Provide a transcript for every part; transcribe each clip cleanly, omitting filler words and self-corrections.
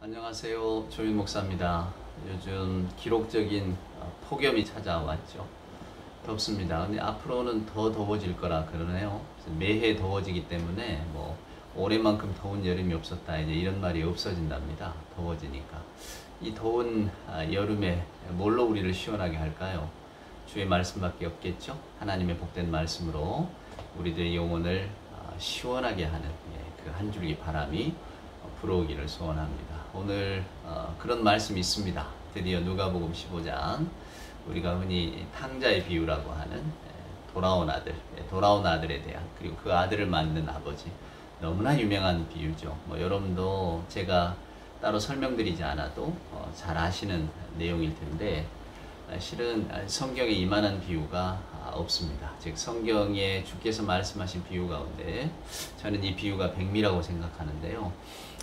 안녕하세요. 조윤 목사입니다. 요즘 기록적인 폭염이 찾아왔죠. 덥습니다. 근데 앞으로는 더 더워질 거라 그러네요. 매해 더워지기 때문에 올해만큼 더운 여름이 없었다 이제 이런 말이 없어진답니다. 더워지니까. 이 더운 여름에 뭘로 우리를 시원하게 할까요? 주의 말씀밖에 없겠죠. 하나님의 복된 말씀으로 우리들의 영혼을 시원하게 하는 그 한 줄기 바람이 불어오기를 소원합니다. 오늘 그런 말씀이 있습니다. 드디어 누가복음 15장, 우리가 흔히 탕자의 비유라고 하는 돌아온 아들, 돌아온 아들에 대한, 그리고 그 아들을 만든 아버지, 너무나 유명한 비유죠. 여러분도 제가 따로 설명드리지 않아도 잘 아시는 내용일 텐데, 실은 성경에 이만한 비유가 없습니다. 즉 성경에 주께서 말씀하신 비유 가운데 저는 이 비유가 백미라고 생각하는데요.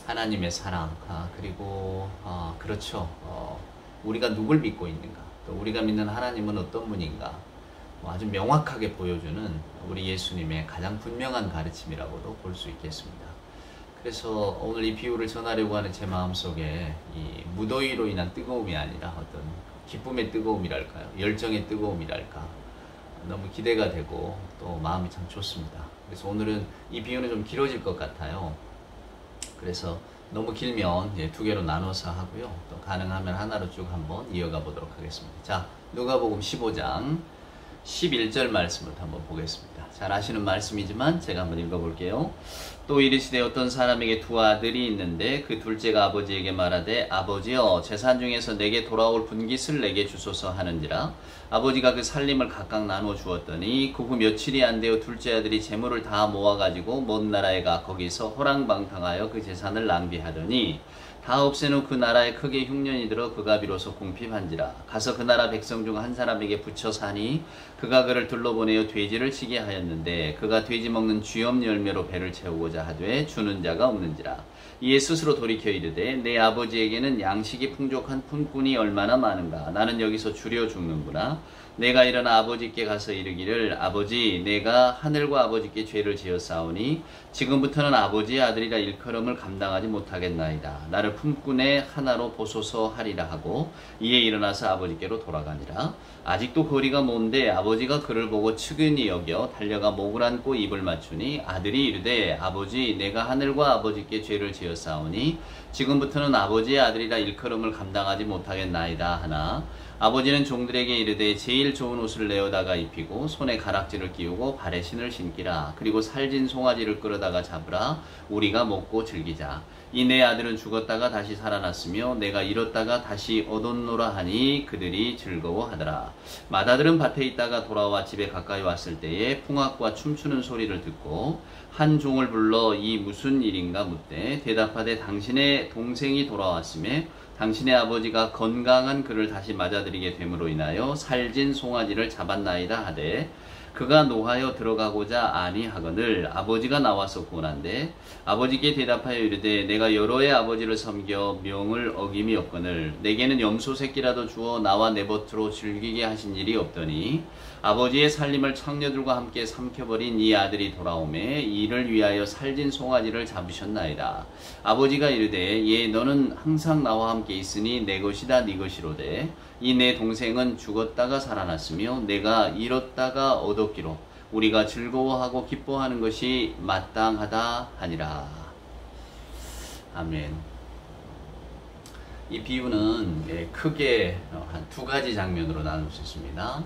하나님의 사랑, 그리고 그렇죠. 우리가 누굴 믿고 있는가, 또 우리가 믿는 하나님은 어떤 분인가, 아주 명확하게 보여주는 우리 예수님의 가장 분명한 가르침이라고도 볼 수 있겠습니다. 그래서 오늘 이 비유를 전하려고 하는 제 마음속에 이 무더위로 인한 뜨거움이 아니라 어떤 기쁨의 뜨거움이랄까요, 열정의 뜨거움이랄까, 너무 기대가 되고 또 마음이 참 좋습니다. 그래서 오늘은 이 비유는 좀 길어질 것 같아요. 그래서 너무 길면 두 개로 나눠서 하고요. 또 가능하면 하나로 쭉 한번 이어가 보도록 하겠습니다. 자, 누가복음 15장 11절 말씀부터 한번 보겠습니다. 잘 아시는 말씀이지만 제가 한번 읽어볼게요. 또 이르시되 어떤 사람에게 두 아들이 있는데 그 둘째가 아버지에게 말하되 아버지여 재산 중에서 내게 돌아올 분깃을 내게 주소서 하는지라. 아버지가 그 살림을 각각 나누어 주었더니 그 후 며칠이 안 되어 둘째 아들이 재물을 다 모아가지고 먼 나라에 가 거기서 호랑방탕하여 그 재산을 낭비하더니 다 없앤 후 그 나라에 크게 흉년이 들어 그가 비로소 궁핍한지라. 가서 그 나라 백성 중 한 사람에게 붙여 사니 그가 그를 둘러보내어 돼지를 치게 하였는데 그가 돼지 먹는 쥐엄 열매로 배를 채우고자 하되 주는 자가 없는지라. 이에 스스로 돌이켜 이르되 내 아버지에게는 양식이 풍족한 품꾼이 얼마나 많은가. 나는 여기서 주려 죽는구나. 내가 일어나 아버지께 가서 이르기를 아버지 내가 하늘과 아버지께 죄를 지었사오니 지금부터는 아버지의 아들이라 일컬음을 감당하지 못하겠나이다. 나를 품꾼의 하나로 보소서 하리라 하고 이에 일어나서 아버지께로 돌아가니라. 아직도 거리가 먼데 아버지가 그를 보고 측은히 여겨 달려가 목을 안고 입을 맞추니 아들이 이르되 아버지 내가 하늘과 아버지께 죄를 지었사오니 지금부터는 아버지의 아들이라 일컬음을 감당하지 못하겠나이다 하나 아버지는 종들에게 이르되 제일 좋은 옷을 내어다가 입히고 손에 가락지를 끼우고 발에 신을 신기라. 그리고 살진 송아지를 끌어다가 잡으라. 우리가 먹고 즐기자. 이 내 아들은 죽었다가 다시 살아났으며 내가 잃었다가 다시 얻었노라 하니 그들이 즐거워하더라. 맏아들은 밭에 있다가 돌아와 집에 가까이 왔을 때에 풍악과 춤추는 소리를 듣고 한 종을 불러 이 무슨 일인가 묻되 대답하되 당신의 동생이 돌아왔음에 당신의 아버지가 건강한 그를 다시 맞아들이게 됨으로 인하여 살진 송아지를 잡았나이다 하되 그가 노하여 들어가고자 아니하거늘 아버지가 나와서 구원한대 아버지께 대답하여 이르되 내가 여러 해 아버지를 섬겨 명을 어김이 없거늘 내게는 염소 새끼라도 주어 나와 내 벗으로 즐기게 하신 일이 없더니 아버지의 살림을 창녀들과 함께 삼켜버린 이 아들이 돌아오매 이를 위하여 살진 송아지를 잡으셨나이다. 아버지가 이르되 예 너는 항상 나와 함께 있으니 내 것이다 네 것이로되 이 내 동생은 죽었다가 살아났으며 내가 잃었다가 얻었기로 우리가 즐거워하고 기뻐하는 것이 마땅하다 하니라. 아멘. 이 비유는 크게 한 두 가지 장면으로 나눌 수 있습니다.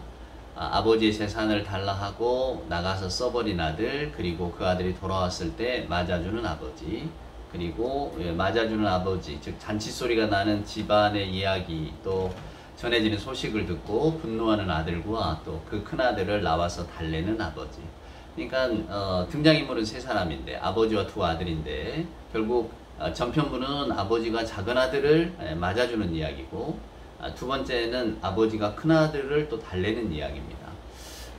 아버지의 재산을 달라 하고 나가서 써버린 아들, 그리고 그 아들이 돌아왔을 때 맞아주는 아버지, 그리고 맞아주는 아버지, 즉 잔치소리가 나는 집안의 이야기, 또 전해지는 소식을 듣고 분노하는 아들과 또 그 큰아들을 나와서 달래는 아버지. 그러니까 등장인물은 세 사람인데 아버지와 두 아들인데 결국 전편부는 아버지가 작은 아들을 맞아주는 이야기고 두 번째는 아버지가 큰아들을 또 달래는 이야기입니다.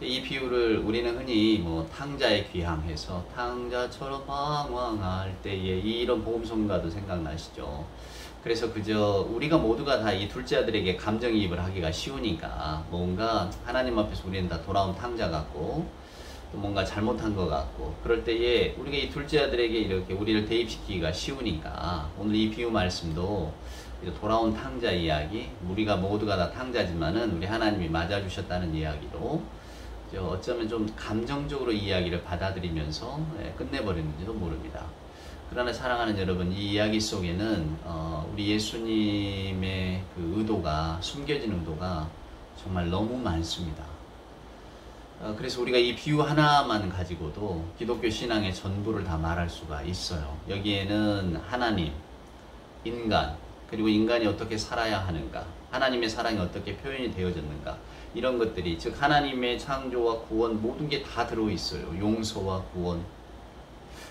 이 비유를 우리는 흔히 탕자의 귀향해서 탕자처럼 방황할 때에 이런 복음성가도 생각나시죠. 그래서 그저 우리가 모두가 다 이 둘째 아들에게 감정이입을 하기가 쉬우니까 뭔가 하나님 앞에서 우리는 다 돌아온 탕자 같고 또 뭔가 잘못한 것 같고, 그럴 때에 우리가 이 둘째 아들에게 이렇게 우리를 대입시키기가 쉬우니까 오늘 이 비유 말씀도 돌아온 탕자 이야기, 우리가 모두가 다 탕자지만은 우리 하나님이 맞아주셨다는 이야기로 어쩌면 좀 감정적으로 이 이야기를 받아들이면서 끝내버리는지도 모릅니다. 그러나 사랑하는 여러분, 이 이야기 속에는 우리 예수님의 그 의도가, 숨겨진 의도가 정말 너무 많습니다. 그래서 우리가 이 비유 하나만 가지고도 기독교 신앙의 전부를 다 말할 수가 있어요. 여기에는 하나님, 인간, 그리고 인간이 어떻게 살아야 하는가, 하나님의 사랑이 어떻게 표현이 되어졌는가, 이런 것들이, 즉 하나님의 창조와 구원 모든 게 다 들어있어요. 용서와 구원.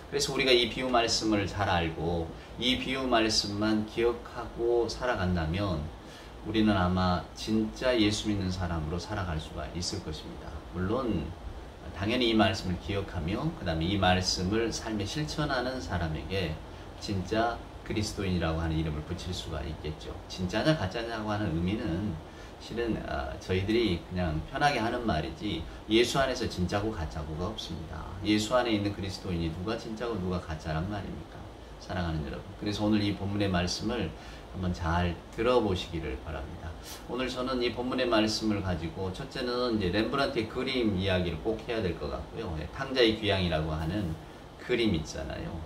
그래서 우리가 이 비유 말씀을 잘 알고 이 비유 말씀만 기억하고 살아간다면 우리는 아마 진짜 예수 믿는 사람으로 살아갈 수가 있을 것입니다. 물론 당연히 이 말씀을 기억하며 그 다음에 이 말씀을 삶에 실천하는 사람에게 진짜 그리스도인이라고 하는 이름을 붙일 수가 있겠죠. 진짜냐 가짜냐고 하는 의미는 실은 저희들이 그냥 편하게 하는 말이지, 예수 안에서 진짜고 가짜고가 없습니다. 예수 안에 있는 그리스도인이 누가 진짜고 누가 가짜란 말입니까? 사랑하는 여러분, 그래서 오늘 이 본문의 말씀을 한번 잘 들어보시기를 바랍니다. 오늘 저는 이 본문의 말씀을 가지고 첫째는 이제 렘브란트의 그림 이야기를 꼭 해야 될 것 같고요. 탕자의 귀향이라고 하는 그림 있잖아요.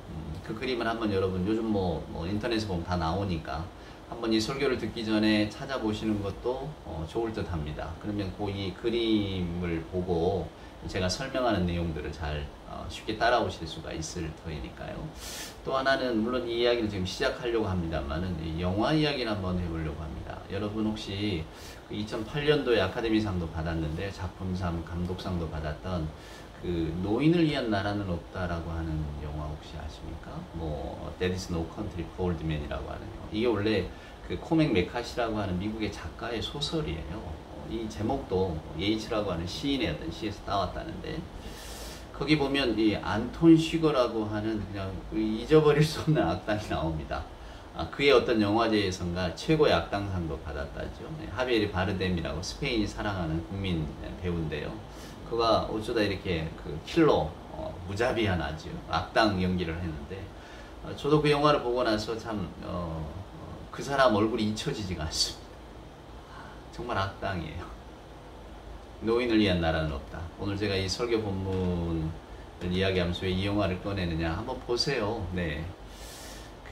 그 그림을 한번 여러분 요즘 뭐 인터넷에 보면 다 나오니까 한번 이 설교를 듣기 전에 찾아보시는 것도 좋을 듯 합니다. 그러면 이 그림을 보고 제가 설명하는 내용들을 잘 쉽게 따라오실 수가 있을 터이니까요. 또 하나는 물론 이 이야기를 지금 시작하려고 합니다만은 이 영화 이야기를 한번 해보려고 합니다. 여러분 혹시 2008년도에 아카데미상도 받았는데 작품상, 감독상도 받았던 그 노인을 위한 나라는 없다라고 하는 영화 혹시 아십니까? There is no country for old men이라고 하는 영화. 이게 원래 그 코맥 메카시라고 하는 미국의 작가의 소설이에요. 이 제목도 예이츠라고 하는 시인의 어떤 시에서 따왔다는데, 거기 보면 이 안톤 쉬거라고 하는 그냥 잊어버릴 수 없는 악당이 나옵니다. 그의 어떤 영화제에선가 최고의 악당상도 받았다죠. 하비에르 바르뎀이라고 스페인이 사랑하는 국민 배우인데요. 그가 어쩌다 이렇게 그 킬러, 무자비한 아주 악당 연기를 했는데, 저도 그 영화를 보고 나서 참 그 사람 얼굴이 잊혀지지가 않습니다. 정말 악당이에요. 노인을 위한 나라는 없다. 오늘 제가 이 설교 본문을 이야기하면서 왜 이 영화를 꺼내느냐 한번 보세요. 네,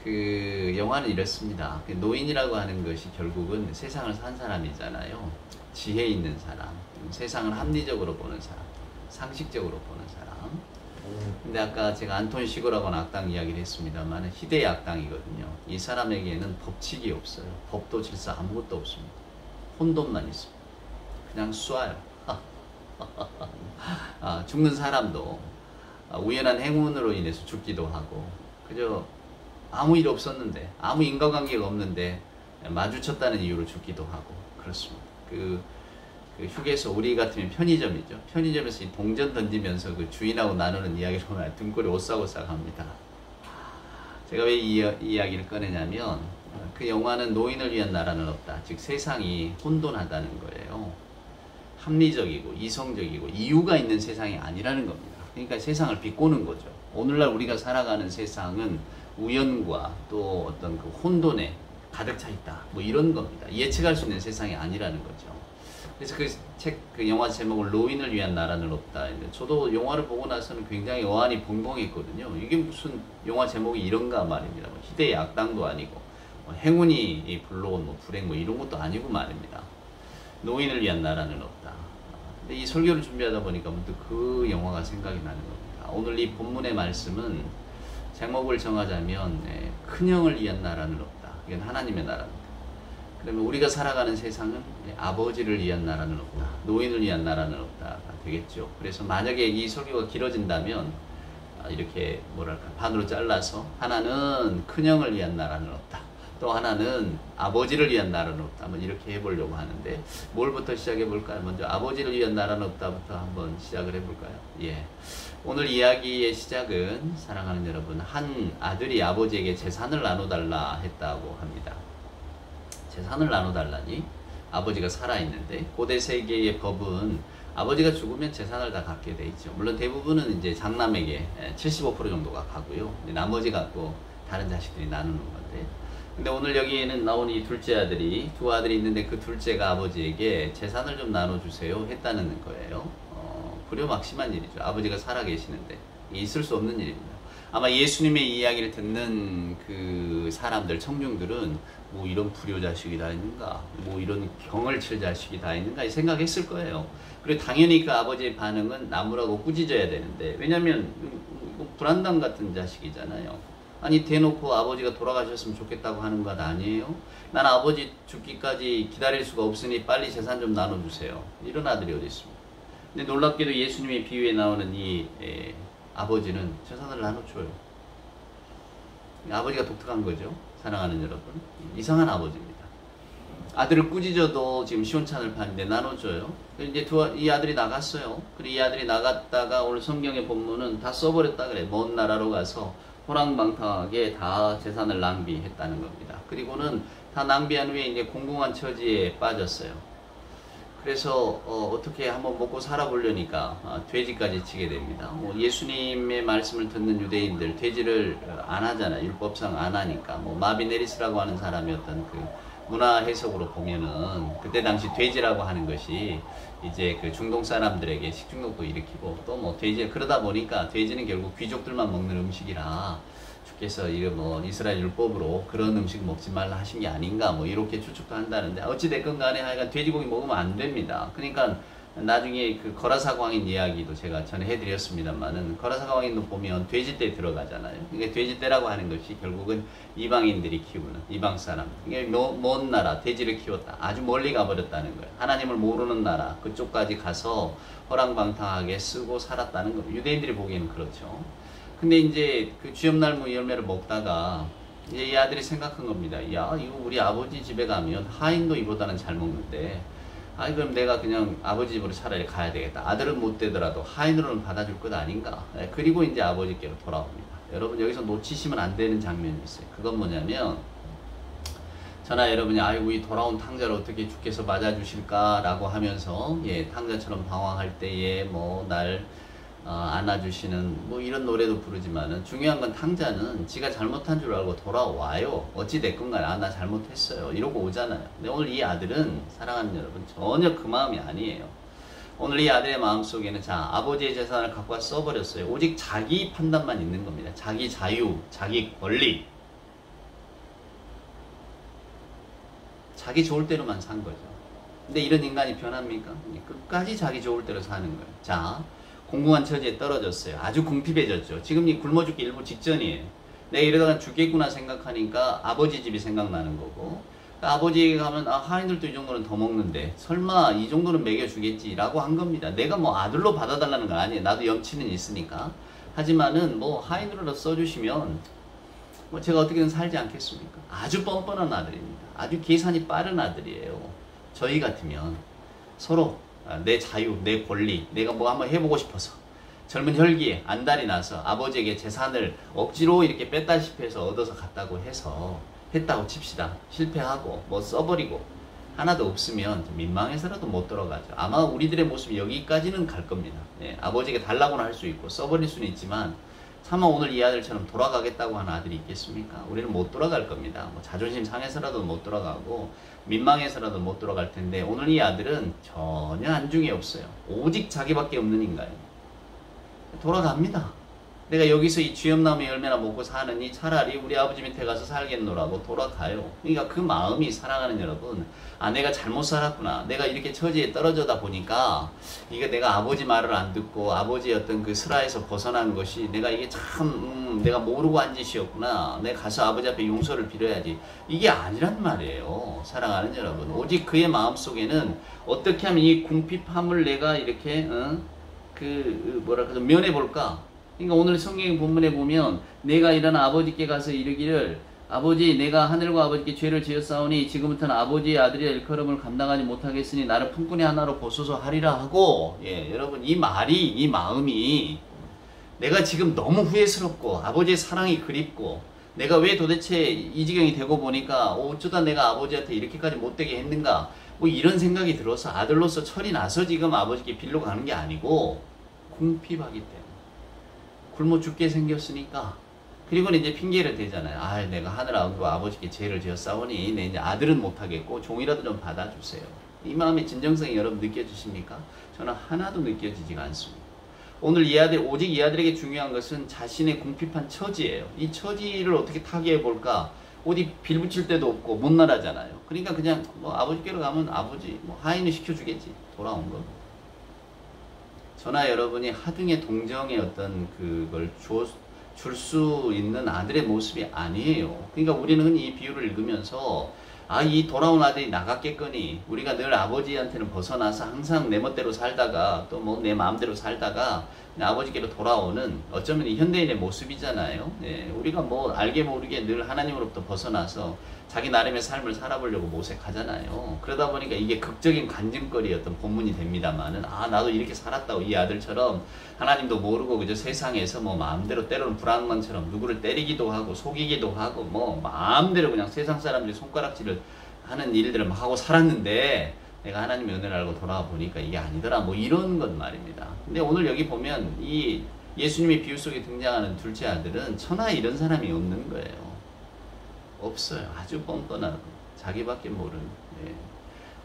그 영화는 이렇습니다. 노인이라고 하는 것이 결국은 세상을 산 사람이잖아요. 지혜 있는 사람, 세상을 합리적으로 보는 사람, 상식적으로 보는 사람. 근데 아까 제가 안톤 시거라고는 악당 이야기를 했습니다만 희대의 악당이거든요. 이 사람에게는 법칙이 없어요. 법도 질서 아무것도 없습니다. 혼돈만 있습니다. 그냥 쏴요. 죽는 사람도 우연한 행운으로 인해서 죽기도 하고, 그저 아무 일 없었는데, 아무 인과관계가 없는데 마주쳤다는 이유로 죽기도 하고 그렇습니다. 그 휴게소, 우리 같으면 편의점이죠. 편의점에서 이 동전 던지면서 그 주인하고 나누는 이야기를 보면 등골이 오싹오싹합니다. 제가 왜 이 이야기를 꺼내냐면, 그 영화는 노인을 위한 나라는 없다. 즉 세상이 혼돈하다는 거예요. 합리적이고 이성적이고 이유가 있는 세상이 아니라는 겁니다. 그러니까 세상을 비꼬는 거죠. 오늘날 우리가 살아가는 세상은 우연과 또 어떤 그 혼돈에 가득 차 있다. 이런 겁니다. 예측할 수 있는 세상이 아니라는 거죠. 그래서 그 영화 제목을 노인을 위한 나라는 없다. 저도 영화를 보고 나서는 굉장히 어안이 벙벙했거든요. 이게 무슨 영화 제목이 이런가 말입니다. 희대의 악당도 아니고, 행운이 불러온 불행 이런 것도 아니고 말입니다. 노인을 위한 나라는 없다. 근데 이 설교를 준비하다 보니까 문득 그 영화가 생각이 나는 겁니다. 오늘 이 본문의 말씀은 제목을 정하자면 큰형을 위한 나라는 없다. 이건 하나님의 나라입니다. 그러면 우리가 살아가는 세상은 아버지를 위한 나라는 없다. 노인을 위한 나라는 없다가 되겠죠. 그래서 만약에 이 설교가 길어진다면 이렇게 반으로 잘라서 하나는 큰형을 위한 나라는 없다. 또 하나는 아버지를 위한 나라는 없다. 한번 이렇게 해보려고 하는데, 뭘부터 시작해볼까요? 먼저 아버지를 위한 나라는 없다부터 한번 시작을 해볼까요? 예. 오늘 이야기의 시작은 사랑하는 여러분, 한 아들이 아버지에게 재산을 나눠달라 했다고 합니다. 재산을 나눠달라니? 아버지가 살아있는데, 고대 세계의 법은 아버지가 죽으면 재산을 다 갖게 돼 있죠. 물론 대부분은 이제 장남에게 75% 정도가 가고요. 나머지 갖고 다른 자식들이 나누는 건데. 근데 오늘 여기에는 나온 이 둘째 아들이, 두 아들이 있는데 그 둘째가 아버지에게 재산을 좀 나눠주세요 했다는 거예요. 불효막심한 일이죠. 아버지가 살아계시는데 있을 수 없는 일입니다. 아마 예수님의 이야기를 듣는 그 사람들, 청중들은 뭐 이런 불효 자식이 다 있는가, 뭐 이런 경을 칠 자식이 다 있는가 생각했을 거예요. 그리고 당연히 그 아버지의 반응은 나무라고 꾸짖어야 되는데, 왜냐면 불안당 같은 자식이잖아요. 아니 대놓고 아버지가 돌아가셨으면 좋겠다고 하는 것 아니에요? 난 아버지 죽기까지 기다릴 수가 없으니 빨리 재산 좀 나눠주세요. 이런 아들이 어디 있습니까? 근데 놀랍게도 예수님의 비유에 나오는 이 아버지는 재산을 나눠줘요. 아버지가 독특한 거죠. 사랑하는 여러분. 이상한 아버지입니다. 아들을 꾸짖어도 지금 시원찮을 판인데 나눠줘요. 이제 이 아들이 나갔어요. 그리고 이 아들이 나갔다가 오늘 성경의 본문은 다 써버렸다 그래. 먼 나라로 가서 호랑방탕하게 다 재산을 낭비했다는 겁니다. 그리고는 다 낭비한 후에 이제 공공한 처지에 빠졌어요. 그래서 어떻게 한번 먹고 살아보려니까 돼지까지 치게 됩니다. 예수님의 말씀을 듣는 유대인들 돼지를 안 하잖아요. 율법상 안 하니까. 마비네리스라고 하는 사람이 어떤 그 문화 해석으로 보면은 그때 당시 돼지라고 하는 것이 이제 그 중동 사람들에게 식중독도 일으키고 또 뭐 돼지, 그러다 보니까 돼지는 결국 귀족들만 먹는 음식이라 주께서 이스라엘 율법으로 그런 음식 먹지 말라 하신 게 아닌가 이렇게 추측도 한다는데, 어찌됐건 간에 하여간 돼지고기 먹으면 안 됩니다. 그러니까 나중에 그 거라사 광인 이야기도 제가 전에 해드렸습니다만은, 거라사 광인도 보면 돼지떼 들어가잖아요. 이게 돼지떼라고 하는 것이 결국은 이방인들이 키우는, 이방 사람, 이게 먼 나라 돼지를 키웠다, 아주 멀리 가버렸다는 거예요. 하나님을 모르는 나라 그쪽까지 가서 호랑방탕하게 쓰고 살았다는 거예요. 유대인들이 보기에는 그렇죠. 근데 이제 그 쥐염나무 열매를 먹다가 이제 이 아들이 생각한 겁니다. 야, 이거 우리 아버지 집에 가면 하인도 이보다는 잘 먹는데, 그럼 내가 그냥 아버지 집으로 차라리 가야 되겠다. 아들은 못 되더라도 하인으로는 받아줄 것 아닌가. 그리고 이제 아버지께로 돌아옵니다. 여러분 여기서 놓치시면 안 되는 장면이 있어요. 그건 뭐냐면, 저나 여러분이 아이고 이 돌아온 탕자를 어떻게 주께서 맞아주실까라고 하면서 탕자처럼 방황할 때에 날 안아주시는 이런 노래도 부르지만은, 중요한 건 탕자는 지가 잘못한 줄 알고 돌아와요. 어찌됐건 간에 나 잘못했어요 이러고 오잖아요. 근데 오늘 이 아들은, 사랑하는 여러분, 전혀 그 마음이 아니에요. 오늘 이 아들의 마음속에는 아버지의 재산을 갖고 와 써버렸어요. 오직 자기 판단만 있는 겁니다. 자기 자유, 자기 권리, 자기 좋을 대로만 산 거죠. 근데 이런 인간이 변합니까? 끝까지 자기 좋을 대로 사는 거예요. 공공한 처지에 떨어졌어요. 아주 궁핍해졌죠. 지금 이 굶어 죽기 일부 직전이에요. 내가 이러다가 죽겠구나 생각하니까 아버지 집이 생각나는 거고, 아버지에게 가면 하인들도 이 정도는 더 먹는데 설마 이 정도는 먹여주겠지 라고 한 겁니다. 내가 아들로 받아달라는 건 아니에요. 나도 염치는 있으니까. 하지만은 하인으로 써주시면 제가 어떻게든 살지 않겠습니까? 아주 뻔뻔한 아들입니다. 아주 계산이 빠른 아들이에요. 저희 같으면 서로 내 자유, 내 권리, 내가 한번 해보고 싶어서 젊은 혈기에 안달이 나서 아버지에게 재산을 억지로 이렇게 뺐다시피 해서 얻어서 갔다고 해서 했다고 칩시다. 실패하고 써버리고 하나도 없으면 민망해서라도 못 돌아가죠. 아마 우리들의 모습이 여기까지는 갈 겁니다. 아버지에게 달라고는 할 수 있고 써버릴 수는 있지만, 차마 오늘 이 아들처럼 돌아가겠다고 하는 아들이 있겠습니까? 우리는 못 돌아갈 겁니다. 자존심 상해서라도 못 돌아가고 민망해서라도 못 돌아갈 텐데, 오늘 이 아들은 전혀 안중에 없어요. 오직 자기밖에 없는 인간이에요. 돌아갑니다. 내가 여기서 이 쥐염나무 열매나 먹고 사느니 차라리 우리 아버지 밑에 가서 살겠노라고 돌아가요. 그러니까 그 마음이, 사랑하는 여러분, 내가 잘못 살았구나. 내가 이렇게 처지에 떨어져다 보니까 이게 내가 아버지 말을 안 듣고 아버지의 어떤 그 슬하에서 벗어난 것이 내가 이게 참 내가 모르고 한 짓이었구나. 내가 가서 아버지 앞에 용서를 빌어야지. 이게 아니란 말이에요. 사랑하는 여러분. 오직 그의 마음속에는 어떻게 하면 이 궁핍함을 내가 이렇게 면해볼까? 그러니까 오늘 성경 본문에 보면, 내가 일어나 아버지께 가서 이르기를, 아버지, 내가 하늘과 아버지께 죄를 지었사오니 지금부터는 아버지의 아들의 일컬음을 감당하지 못하겠으니 나를 품꾼이 하나로 보소서 하리라 하고, 여러분 이 말이, 이 마음이 내가 지금 너무 후회스럽고 아버지의 사랑이 그립고 내가 왜 도대체 이 지경이 되고 보니까 어쩌다 내가 아버지한테 이렇게까지 못되게 했는가, 뭐 이런 생각이 들어서 아들로서 철이 나서 지금 아버지께 빌려 가는 게 아니고 궁핍하기 때문에 굶어 죽게 생겼으니까. 그리고는 이제 핑계를 대잖아요. 아, 내가 하늘하고 아버지께 죄를 지었사오니 내 이제 아들은 못하겠고 종이라도 좀 받아주세요. 이 마음의 진정성이 여러분 느껴지십니까? 저는 하나도 느껴지지가 않습니다. 오늘 이 아들, 오직 이 아들에게 중요한 것은 자신의 궁핍한 처지예요. 이 처지를 어떻게 타개해 볼까? 어디 빌붙일 데도 없고 못 나라잖아요. 그러니까 그냥 뭐 아버지께로 가면 아버지 뭐 하인을 시켜주겠지. 돌아온 거. 저나 여러분이 하등의 동정의 어떤 그걸 줄 수 있는 아들의 모습이 아니에요. 그러니까 우리는 이 비유를 읽으면서 아, 이 돌아온 아들이 나갔겠거니 우리가 늘 아버지한테는 벗어나서 항상 내 멋대로 살다가 또 뭐 내 마음대로 살다가 아버지께로 돌아오는 어쩌면 이 현대인의 모습이잖아요. 예, 우리가 뭐 알게 모르게 늘 하나님으로부터 벗어나서 자기 나름의 삶을 살아보려고 모색하잖아요. 그러다 보니까 이게 극적인 간증거리였던 본문이 됩니다만은 아, 나도 이렇게 살았다고 이 아들처럼 하나님도 모르고 그저 세상에서 뭐 마음대로 때로는 불황만처럼 누구를 때리기도 하고 속이기도 하고 뭐 마음대로 그냥 세상 사람들이 손가락질을 하는 일들을 막 하고 살았는데 내가 하나님의 은혜를 알고 돌아와 보니까 이게 아니더라 뭐 이런 것 말입니다. 근데 오늘 여기 보면 이 예수님의 비유 속에 등장하는 둘째 아들은 천하 이런 사람이 없는 거예요. 없어요. 아주 뻔뻔하고 자기밖에 모르는, 예.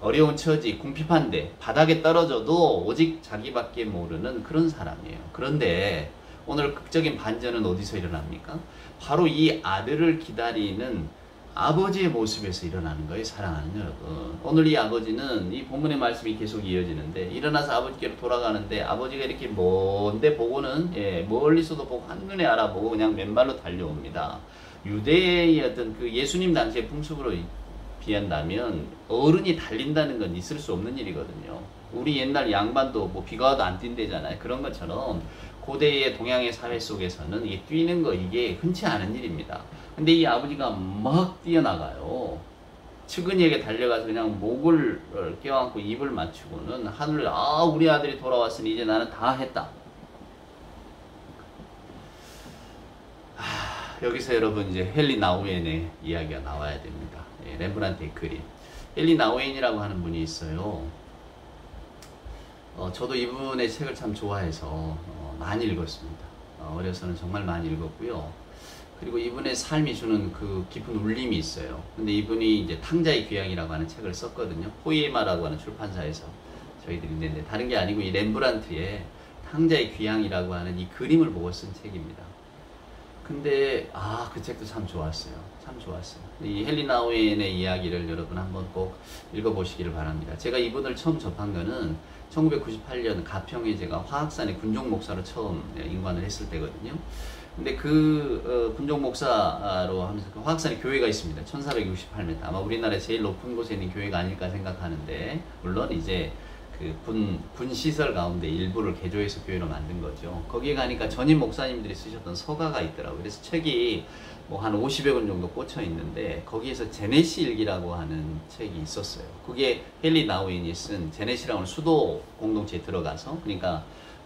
어려운 처지, 궁핍한데 바닥에 떨어져도 오직 자기밖에 모르는 그런 사람이에요. 그런데 오늘 극적인 반전은 어디서 일어납니까? 바로 이 아들을 기다리는 아버지의 모습에서 일어나는 거예요. 사랑하는 여러분, 오늘 이 아버지는 이 본문의 말씀이 계속 이어지는데 일어나서 아버지께로 돌아가는데 아버지가 이렇게 먼데 보고는, 예, 멀리서도 보고 한눈에 알아보고 그냥 맨발로 달려옵니다. 유대의 어떤 그 예수님 당시의 풍습으로 비한다면 어른이 달린다는 건 있을 수 없는 일이거든요. 우리 옛날 양반도 뭐 비가 와도 안 뛴대잖아요. 그런 것처럼 고대의 동양의 사회 속에서는 이게 뛰는 거 이게 흔치 않은 일입니다. 근데 이 아버지가 막 뛰어나가요. 측은이에게 달려가서 그냥 목을 껴안고 입을 맞추고는 하늘에 아, 우리 아들이 돌아왔으니 이제 나는 다 했다. 여기서 여러분 이제 헨리 나우엔의 이야기가 나와야 됩니다. 예, 렘브란트의 그림. 헨리 나우엔이라고 하는 분이 있어요. 저도 이분의 책을 참 좋아해서 많이 읽었습니다. 어려서는 정말 많이 읽었고요. 그리고 이분의 삶이 주는 그 깊은 울림이 있어요. 근데 이분이 이제 탕자의 귀향이라고 하는 책을 썼거든요. 포이에마라고 하는 출판사에서 저희들이 냈는데 다른 게 아니고 이 렘브란트의 탕자의 귀향이라고 하는 이 그림을 보고 쓴 책입니다. 근데 그 책도 참 좋았어요. 참 좋았어요. 이 헨리 나우엔의 이야기를 여러분 한번 꼭 읽어보시기를 바랍니다. 제가 이분을 처음 접한 거는 1998년 가평에 제가 화학산의 군종 목사로 처음 임관을 했을 때거든요. 근데 그 군종 목사로 하면서 그 화학산에 교회가 있습니다. 1468m. 아마 우리나라에 제일 높은 곳에 있는 교회가 아닐까 생각하는데, 물론 이제 그 군 시설 가운데 일부를 개조해서 교회로 만든 거죠. 거기에 가니까 전임 목사님들이 쓰셨던 서가가 있더라고요. 그래서 책이 뭐 한 50여 권 정도 꽂혀 있는데 거기에서 제네시 일기라고 하는 책이 있었어요. 그게 헨리 나우엔이 쓴 제네시라고 하는 수도 공동체에 들어가서, 그러니까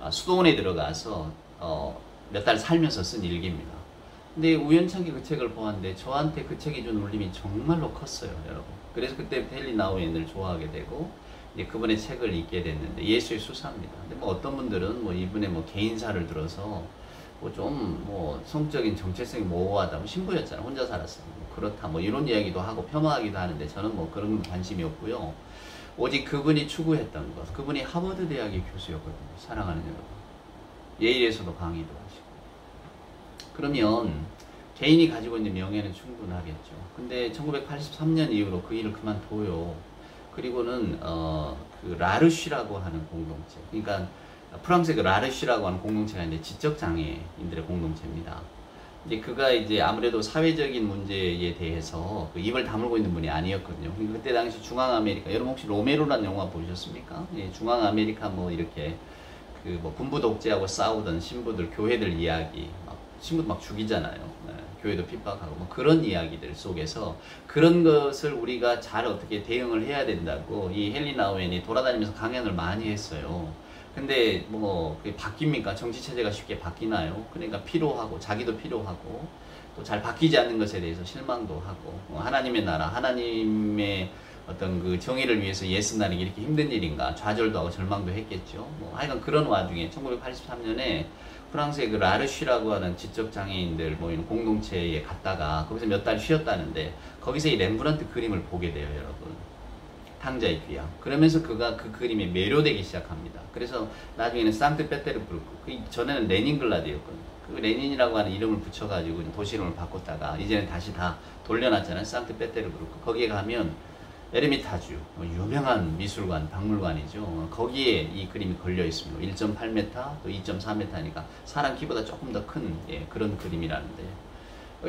수도원에 들어가서 몇 달 살면서 쓴 일기입니다. 근데 우연찮게 그 책을 보았는데 저한테 그 책이 준 울림이 정말로 컸어요, 여러분. 그래서 그때부터 헨리 나우엔을 좋아하게 되고 이제 그분의 책을 읽게 됐는데, 예수의 수사입니다. 근데 뭐 어떤 분들은 뭐 이분의 뭐 개인사를 들어서 뭐 좀 뭐 성적인 정체성이 모호하다, 뭐 신부였잖아, 혼자 살았어, 뭐 그렇다, 뭐 이런 이야기도 하고 폄하하기도 하는데 저는 뭐 그런 관심이 없고요. 오직 그분이 추구했던 것, 그분이 하버드 대학의 교수였거든요. 사랑하는 여러분, 예일에서도 강의도 하시고. 그러면 개인이 가지고 있는 명예는 충분하겠죠. 근데 1983년 이후로 그 일을 그만둬요. 그리고는 그 라르쉬라고 하는 공동체, 그러니까 프랑스의 그 라르쉬라고 하는 공동체가 이제 지적장애인들의 공동체입니다. 이제 그가 이제 아무래도 사회적인 문제에 대해서 그 입을 다물고 있는 분이 아니었거든요. 그때 당시 중앙아메리카, 여러분 혹시 로메로라는 영화 보셨습니까? 예, 중앙아메리카 뭐 이렇게 그 뭐 군부 독재하고 싸우던 신부들, 교회들 이야기, 막 신부 막 죽이잖아요. 네, 교회도 핍박하고 뭐 그런 이야기들 속에서 그런 것을 우리가 잘 어떻게 대응을 해야 된다고 이 헨리 나우엔이 돌아다니면서 강연을 많이 했어요. 근데 뭐 그게 바뀝니까? 정치 체제가 쉽게 바뀌나요? 그러니까 필요하고 자기도 필요하고 또 잘 바뀌지 않는 것에 대해서 실망도 하고, 하나님의 나라, 하나님의 어떤 그 정의를 위해서 예순나리기 이렇게 힘든 일인가 좌절도 하고 절망도 했겠죠. 뭐 하여간 그런 와중에 1983년에 프랑스의 그 라르쉬라고 하는 지적장애인들 모이는 공동체에 갔다가 거기서 몇 달 쉬었다는데, 거기서 이 렘브란트 그림을 보게 돼요, 여러분. 탕자의 귀양. 그러면서 그가 그 그림에 매료되기 시작합니다. 그래서 나중에는 상트페테르부르크, 그 전에는 레닌글라드였거든요. 그 레닌이라고 하는 이름을 붙여가지고 도시 이름을 바꿨다가 이제는 다시 다 돌려놨잖아요. 상트페테르부르크. 거기에 가면 에르미타주, 유명한 미술관, 박물관이죠. 거기에 이 그림이 걸려 있습니다. 1.8m, 또 2.4m니까 사람 키보다 조금 더 큰 그런 그림이라는데,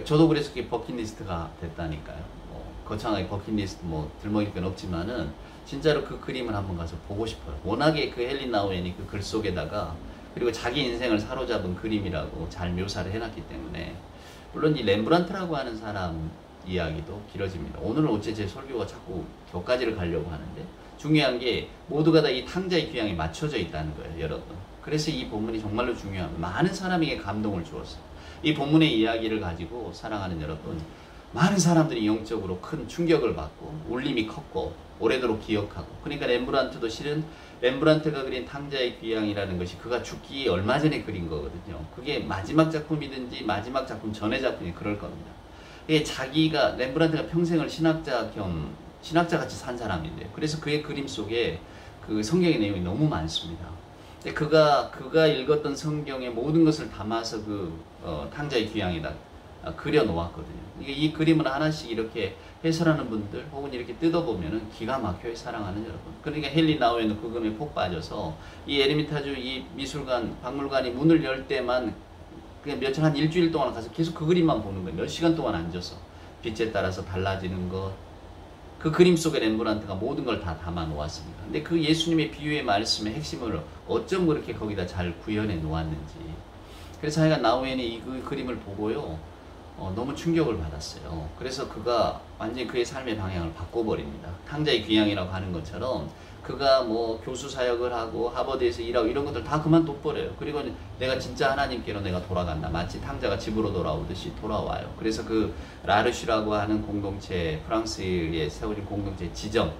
저도 그래서 그게 버킷리스트가 됐다니까요. 거창하게 버킷리스트 들먹일 건 없지만은 진짜로 그 그림을 한번 가서 보고 싶어요. 워낙에 그 헨리 나우엔이 그 글 속에다가, 그리고 자기 인생을 사로잡은 그림이라고 잘 묘사를 해놨기 때문에. 물론 이 렘브란트라고 하는 사람 이야기도 길어집니다. 오늘은 어째 제 설교가 자꾸 격가지를 가려고 하는데, 중요한 게 모두가 다 이 탕자의 귀향에 맞춰져 있다는 거예요, 여러분. 그래서 이 본문이 정말로 중요합니다. 많은 사람에게 감동을 주었어요. 이 본문의 이야기를 가지고 사랑하는 여러분, 많은 사람들이 영적으로 큰 충격을 받고 울림이 컸고 오래도록 기억하고. 그러니까 렘브란트도 실은 렘브란트가 그린 탕자의 귀향이라는 것이 그가 죽기 얼마 전에 그린 거거든요. 그게 마지막 작품이든지 마지막 작품 전의 작품이 그럴 겁니다. 이게 자기가, 렘브란트가 평생을 신학자 겸 신학자같이 산 사람인데, 그래서 그의 그림 속에 그 성경의 내용이 너무 많습니다. 근데 그가 읽었던 성경의 모든 것을 담아서 탕자의 귀향에다 그려 놓았거든요. 이 그림을 하나씩 이렇게 해설하는 분들, 혹은 이렇게 뜯어보면은 기가 막혀요, 사랑하는 여러분. 그러니까 헨리 나우엔은 그 금에 폭 빠져서 이 에르미타주 이 미술관, 박물관이 문을 열 때만 그냥 며칠, 한 일주일 동안 가서 계속 그 그림만 보는 거예요. 몇 시간 동안 앉아서. 빛에 따라서 달라지는 것. 그 그림 속에 렘브란트가 모든 걸 다 담아 놓았습니다. 근데 그 예수님의 비유의 말씀의 핵심을 어쩜 그렇게 거기다 잘 구현해 놓았는지. 그래서 하여간 나우엔이 이 그림을 보고요, 너무 충격을 받았어요. 그래서 그가 완전히 그의 삶의 방향을 바꿔버립니다. 탕자의 귀향이라고 하는 것처럼 그가 교수 사역을 하고 하버드에서 일하고 이런 것들 다 그만둬버려요. 그리고 내가 진짜 하나님께로 내가 돌아간다. 마치 탕자가 집으로 돌아오듯이 돌아와요. 그래서 그 라르쉬라고 하는 공동체, 프랑스에 세워진 공동체 지점,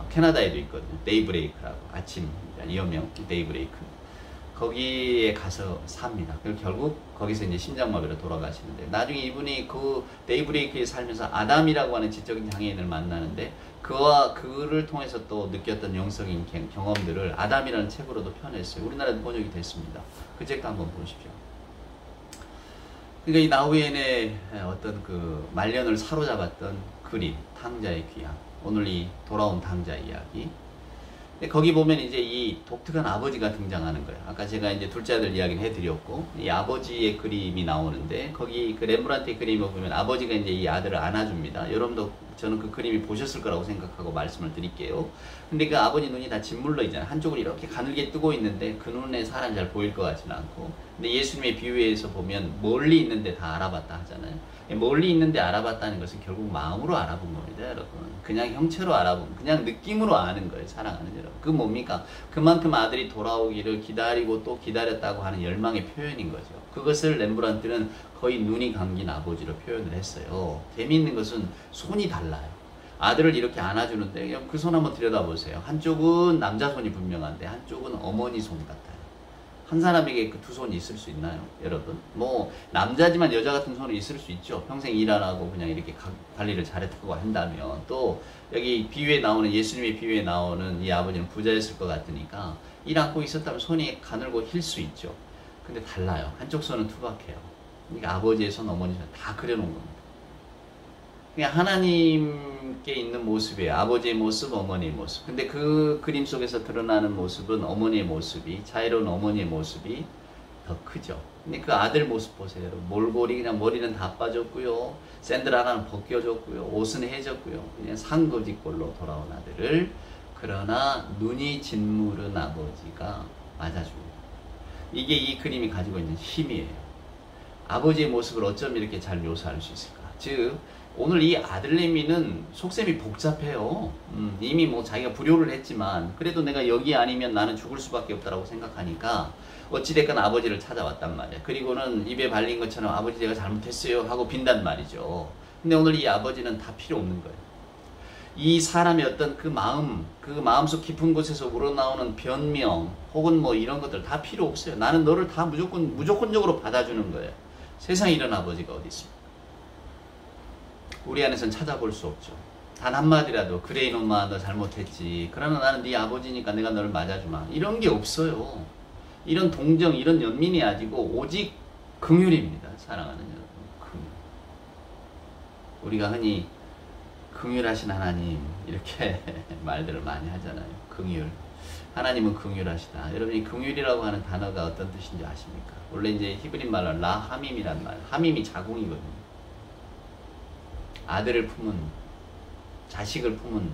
캐나다에도 있거든요. 데이브레이크라고, 아침, 이어명 데이브레이크. 거기에 가서 삽니다. 그리고 결국 거기서 이제 심장마비로 돌아가시는데, 나중에 이분이 그 데이브레이크에 살면서 아담이라고 하는 지적인 장애인을 만나는데, 그를 통해서 또 느꼈던 영적인 경험들을 아담이라는 책으로도 표현했어요. 우리나라도 번역이 됐습니다. 그 책도 한번 보십시오. 그러니까 이 나우엔의 어떤 그 말년을 사로잡았던 그림, 탕자의 귀향, 오늘 이 돌아온 탕자 이야기. 거기 보면 이제 이 독특한 아버지가 등장하는 거예요. 아까 제가 이제 둘째 아들 이야기를 해드렸고, 이 아버지의 그림이 나오는데, 거기 그 렘브란트의 그림을 보면 아버지가 이제 이 아들을 안아줍니다. 여러분도 저는 그 그림이 보셨을 거라고 생각하고 말씀을 드릴게요. 근데 그 아버지 눈이 다 짓물러 있잖아요. 한쪽을 이렇게 가늘게 뜨고 있는데 그 눈에 사람이 잘 보일 것 같지는 않고. 근데 예수님의 비유에서 보면 멀리 있는데 다 알아봤다 하잖아요. 멀리 있는데 알아봤다는 것은 결국 마음으로 알아본 겁니다, 여러분. 그냥 형체로 알아본, 그냥 느낌으로 아는 거예요, 사랑하는 여러분. 그 뭡니까? 그만큼 아들이 돌아오기를 기다리고 또 기다렸다고 하는 열망의 표현인 거죠. 그것을 렘브란트는 거의 눈이 감긴 아버지로 표현을 했어요. 재미있는 것은 손이 달라요. 아들을 이렇게 안아주는데 그 손 한번 들여다보세요. 한쪽은 남자 손이 분명한데 한쪽은 어머니 손 같아요. 한 사람에게 그 두 손이 있을 수 있나요, 여러분? 남자지만 여자 같은 손이 있을 수 있죠. 평생 일 안 하고 그냥 이렇게 관리를 잘했다고 한다면. 또 여기 비유에 나오는, 예수님의 비유에 나오는 이 아버지는 부자였을 것 같으니까 일 안고 있었다면 손이 가늘고 힐 수 있죠. 근데 달라요. 한쪽 손은 투박해요. 그러니까 아버지의 손, 어머니 손 다 그려놓은 겁니다. 그냥 하나님께 있는 모습이에요. 아버지의 모습, 어머니의 모습. 근데 그 그림 속에서 드러나는 모습은 어머니의 모습이, 자애로운 어머니의 모습이 더 크죠. 근데 그 아들 모습 보세요. 몰골이 그냥 머리는 다 빠졌고요. 샌들 하나는 벗겨졌고요. 옷은 해졌고요. 그냥 상거지꼴로 돌아온 아들을, 그러나 눈이 짓무른 아버지가 맞아줍니다. 이게 이 그림이 가지고 있는 힘이에요. 아버지의 모습을 어쩜 이렇게 잘 묘사할 수 있을까? 즉 오늘 이 아들내미는 속셈이 복잡해요. 이미 뭐 자기가 불효를 했지만 그래도 내가 여기 아니면 나는 죽을 수밖에 없다라고 생각하니까 어찌됐건 아버지를 찾아왔단 말이야. 그리고는 입에 발린 것처럼 아버지 제가 잘못했어요 하고 빈단 말이죠. 근데 오늘 이 아버지는 다 필요 없는 거예요. 이 사람의 어떤 그 마음속 깊은 곳에서 우러나오는 변명 혹은 뭐 이런 것들 다 필요 없어요. 나는 너를 다 무조건적으로 받아주는 거예요. 세상에 이런 아버지가 어디 있습니까? 우리 안에서는 찾아볼 수 없죠. 단 한마디라도 그래 이놈아 너 잘못했지. 그러나 나는 네 아버지니까 내가 너를 맞아주마. 이런 게 없어요. 이런 동정, 이런 연민이 아니고 오직 긍휼입니다. 사랑하는 여러분. 긍휼. 우리가 흔히 긍휼하신 하나님 이렇게 말들을 많이 하잖아요. 긍휼. 하나님은 긍휼하시다. 여러분이 긍휼이라고 하는 단어가 어떤 뜻인지 아십니까? 원래 이제 히브리 말로 라하밈이란 말. 하밈이 자궁이거든요. 아들을 품은, 자식을 품은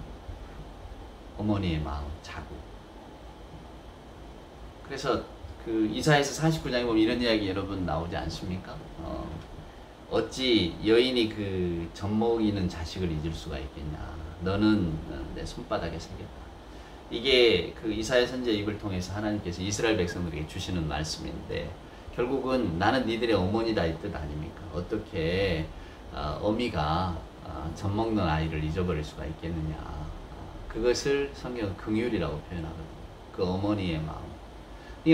어머니의 마음, 자궁. 그래서 그 이사야서 49장에 보면 이런 이야기 여러분 나오지 않습니까? 어찌 여인이 그 젖먹이는 자식을 잊을 수가 있겠냐. 너는 내 손바닥에 새겼다. 이게 그 이사야 선지의 입을 통해서 하나님께서 이스라엘 백성들에게 주시는 말씀인데 결국은 나는 니들의 어머니다 이 뜻 아닙니까? 어떻게 어미가 젖먹는 아이를 잊어버릴 수가 있겠느냐. 그것을 성경은 긍휼이라고 표현하거든요. 그 어머니의 마음.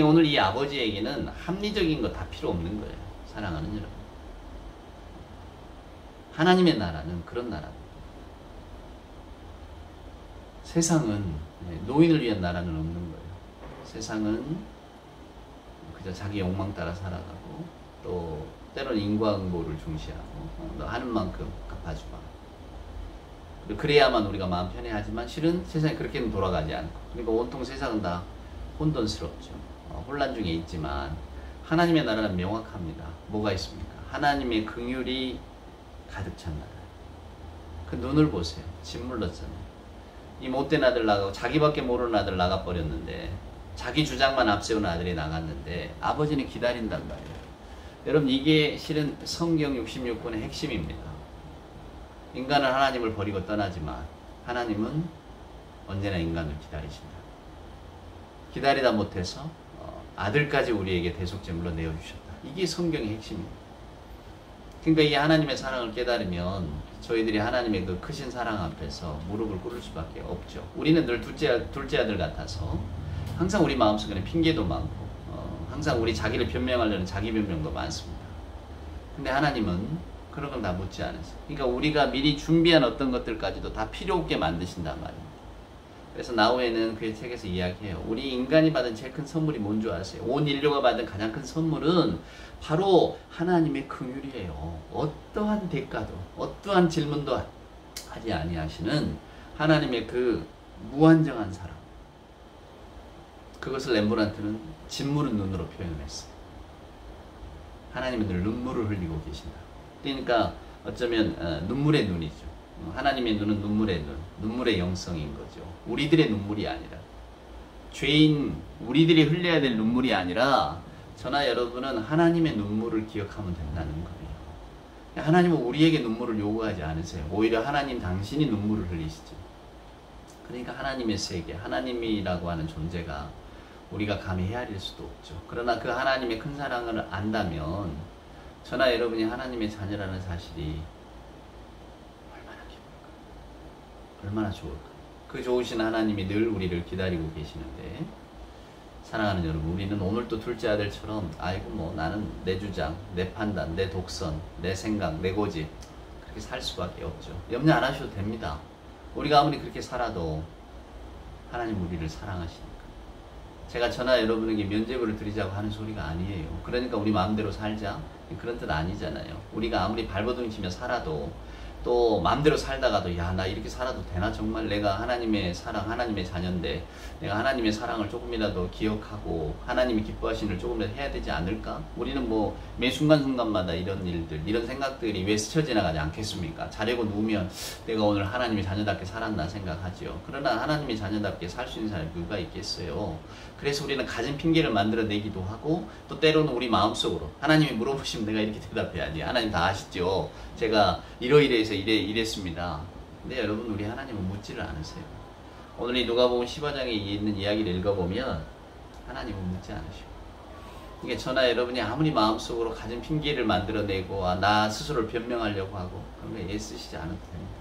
오늘 이 아버지에게는 합리적인 거 다 필요 없는 거예요. 사랑하는 여러분. 하나님의 나라는 그런 나라입니다. 세상은 노인을 위한 나라는 없는 거예요. 세상은 그저 자기 욕망 따라 살아가고 또 때로는 인과응보를 중시하고 너 하는 만큼 갚아주마. 그래야만 우리가 마음 편해하지만 실은 세상이 그렇게는 돌아가지 않고 그러니까 온통 세상은 다 혼돈스럽죠. 혼란 중에 있지만 하나님의 나라는 명확합니다. 뭐가 있습니까? 하나님의 긍휼이 가득 찬 나라. 그 눈을 보세요. 짓물렀잖아요. 이 못된 아들 나가고 자기밖에 모르는 아들 나가버렸는데 자기 주장만 앞세우는 아들이 나갔는데 아버지는 기다린단 말이에요. 여러분 이게 실은 성경 66권의 핵심입니다. 인간은 하나님을 버리고 떠나지만 하나님은 언제나 인간을 기다리신다. 기다리다 못해서 아들까지 우리에게 대속제물로 내어주셨다. 이게 성경의 핵심입니다. 그러니까 이 하나님의 사랑을 깨달으면 저희들이 하나님의 그 크신 사랑 앞에서 무릎을 꿇을 수밖에 없죠. 우리는 늘 둘째 아들 같아서 항상 우리 마음속에는 핑계도 많고 항상 우리 자기를 변명하려는 자기 변명도 많습니다. 근데 하나님은 그런 걸 다 묻지 않으세요. 그러니까 우리가 미리 준비한 어떤 것들까지도 다 필요 없게 만드신단 말입니다. 그래서 나우에는 그의 책에서 이야기해요. 우리 인간이 받은 제일 큰 선물이 뭔지 아세요? 온 인류가 받은 가장 큰 선물은 바로 하나님의 긍휼이에요. 어떠한 대가도 어떠한 질문도 하지 아니하시는 하나님의 그 무한정한 사랑. 그것을 렘브란트는 짓무른 눈으로 표현했어요. 하나님은 늘 눈물을 흘리고 계신다. 그러니까 어쩌면 눈물의 눈이죠. 하나님의 눈은 눈물의 눈, 눈물의 영성인 거죠. 우리들의 눈물이 아니라 죄인 우리들이 흘려야 될 눈물이 아니라 저나 여러분은 하나님의 눈물을 기억하면 된다는 거예요. 하나님은 우리에게 눈물을 요구하지 않으세요. 오히려 하나님 당신이 눈물을 흘리시죠. 그러니까 하나님의 세계, 하나님이라고 하는 존재가 우리가 감히 헤아릴 수도 없죠. 그러나 그 하나님의 큰 사랑을 안다면 저나 여러분이 하나님의 자녀라는 사실이 얼마나 좋을까. 그 좋으신 하나님이 늘 우리를 기다리고 계시는데 사랑하는 여러분, 우리는 오늘 또 둘째 아들처럼 아이고 뭐 나는 내 주장, 내 판단, 내 독선, 내 생각, 내 고집 그렇게 살 수밖에 없죠. 염려 안 하셔도 됩니다. 우리가 아무리 그렇게 살아도 하나님 우리를 사랑하시니까. 제가 저나 여러분에게 면죄부를 드리자고 하는 소리가 아니에요. 그러니까 우리 마음대로 살자 그런 뜻 아니잖아요. 우리가 아무리 발버둥 치며 살아도 또 마음대로 살다가도 야 나 이렇게 살아도 되나 정말 내가 하나님의 사랑 하나님의 자녀인데 내가 하나님의 사랑을 조금이라도 기억하고 하나님이 기뻐하시는 일 조금이라도 해야 되지 않을까? 우리는 뭐 매 순간순간마다 이런 일들 이런 생각들이 왜 스쳐 지나가지 않겠습니까? 자려고 누우면 내가 오늘 하나님의 자녀답게 살았나 생각하죠. 그러나 하나님의 자녀답게 살 수 있는 사람이 누가 있겠어요? 그래서 우리는 가진 핑계를 만들어내기도 하고 또 때로는 우리 마음속으로 하나님이 물어보시면 내가 이렇게 대답해야지. 하나님 다 아시죠? 제가 이러이러해서 위해서 이랬습니다. 근데 여러분, 우리 하나님은 묻지를 않으세요. 오늘 이 누가복음 15장에 있는 이야기를 읽어보면 하나님은 묻지 않으시고, 이게 저나 여러분이 아무리 마음속으로 가진 핑계를 만들어내고 나 스스로를 변명하려고 하고 그런 거 애쓰시지 않아도 됩니다.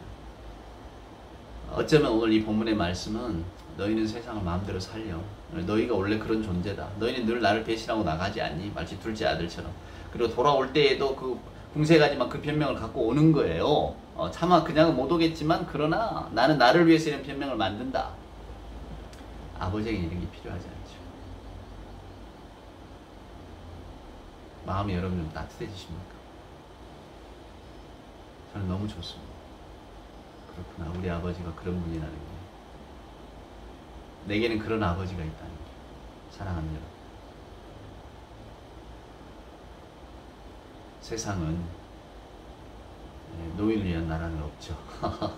어쩌면 오늘 이 본문의 말씀은 너희는 세상을 마음대로 살려. 너희가 원래 그런 존재다. 너희는 늘 나를 배신하고 나가지 않니? 마치 둘째 아들처럼. 그리고 돌아올 때에도 그 궁색하지만 그 변명을 갖고 오는 거예요. 차마 그냥은 못 오겠지만 그러나 나는 나를 위해서 이런 변명을 만든다. 아버지에게 이런 게 필요하지 않죠. 마음이 여러분 좀 따뜻해지십니까? 저는 너무 좋습니다. 그렇구나. 우리 아버지가 그런 분이라는 게. 내게는 그런 아버지가 있다는 게. 사랑하는 여러분. 세상은 노인을 위한 나라는 없죠.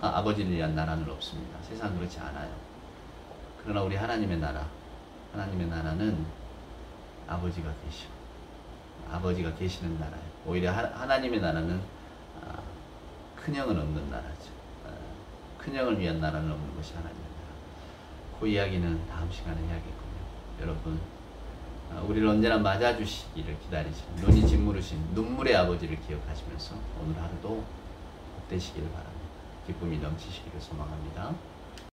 아버지를 위한 나라는 없습니다. 세상은 그렇지 않아요. 그러나 우리 하나님의 나라는 아버지가 계시고 아버지가 계시는 나라예요. 오히려 하나님의 나라는 큰형은 없는 나라죠. 큰형을 위한 나라는 없는 것이 하나님의 나라. 그 이야기는 다음 시간에 해야겠군요. 여러분, 우리를 언제나 맞아주시기를 기다리시는 눈이 짓무르신 눈물의 아버지를 기억하시면서 오늘 하루도 복되시기를 바랍니다. 기쁨이 넘치시기를 소망합니다.